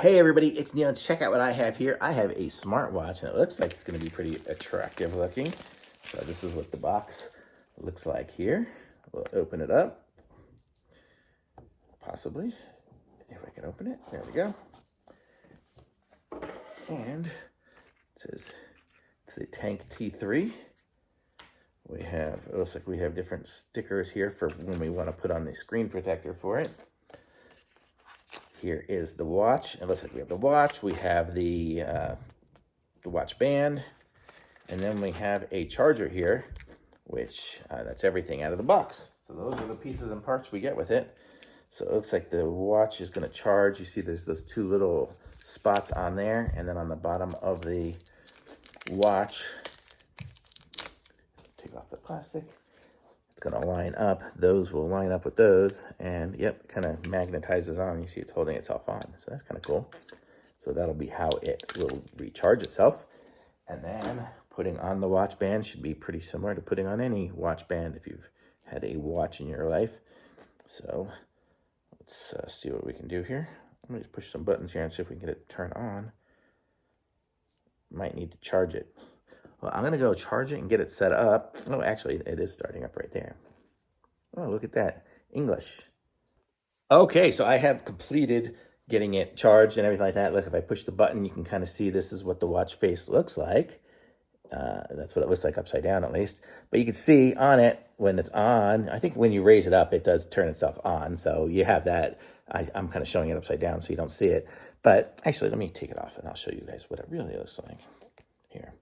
Hey everybody, it's Neil. Check out what I have here. I have a smartwatch and it looks like it's going to be pretty attractive looking. So this is what the box looks like here. We'll open it up. Possibly. If I can open it. There we go. And it says it's a Tank T3. We have, it looks like we have different stickers here for when we want to put on the screen protector for it. Here is the watch. It looks like we have the watch. We have the watch band. And then we have a charger here, which that's everything out of the box. So those are the pieces and parts we get with it. So it looks like the watch is going to charge. You see there's those two little spots on there. And then on the bottom of the watch, take off the plastic. It's going to line up. Those will line up with those. And yep, it kind of magnetizes on. You see it's holding itself on. So that's kind of cool. So that'll be how it will recharge itself. And then putting on the watch band should be pretty similar to putting on any watch band if you've had a watch in your life. So let's see what we can do here. I'm going to push some buttons here and see if we can get it to turn on. Might need to charge it. Well, I'm going to go charge it and get it set up. Oh, actually, it is starting up right there. Oh, look at that. English. Okay, so I have completed getting it charged and everything like that. Look, if I push the button, you can kind of see this is what the watch face looks like. That's what it looks like upside down, at least. But you can see on it, when it's on, I think when you raise it up, it does turn itself on. So you have that. I'm kind of showing it upside down so you don't see it. But actually, let me take it off and I'll show you guys what it really looks like here.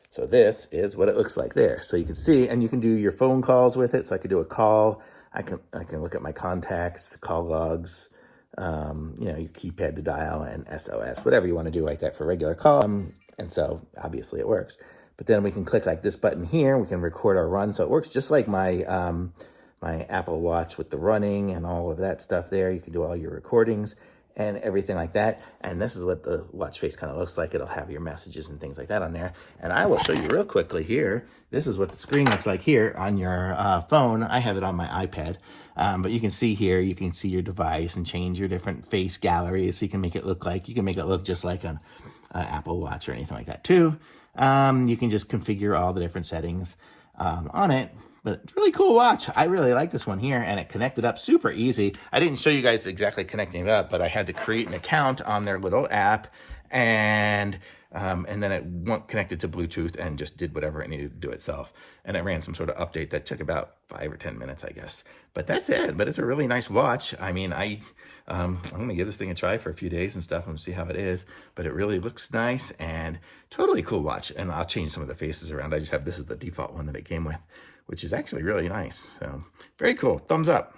So this is what it looks like there. So you can see, and you can do your phone calls with it. So I could do a call. I can look at my contacts, call logs, you know, your keypad to dial and SOS, whatever you want to do like that for a regular call. And so obviously it works. But then we can click like this button here. We can record our run. So it works just like my my Apple Watch with the running and all of that stuff there. You can do all your recordings and everything like that. And this is what the watch face kind of looks like. It'll have your messages and things like that on there. And I will show you real quickly here. This is what the screen looks like here on your phone. I have it on my iPad. But you can see here, you can see your device and change your different face galleries. So you can make it look like, you can make it look just like an Apple Watch or anything like that too. You can just configure all the different settings on it. But it's a really cool watch. I really like this one here, and it connected up super easy. I didn't show you guys exactly connecting it up, but I had to create an account on their little app, and then it connected to Bluetooth and just did whatever it needed to do itself. And it ran some sort of update that took about 5 or 10 minutes, I guess. But that's it. But it's a really nice watch. I mean, I'm going to give this thing a try for a few days and stuff and see how it is. But it really looks nice and totally cool watch. And I'll change some of the faces around. I just have, this is the default one that it came with, which is actually really nice. So very cool. Thumbs up.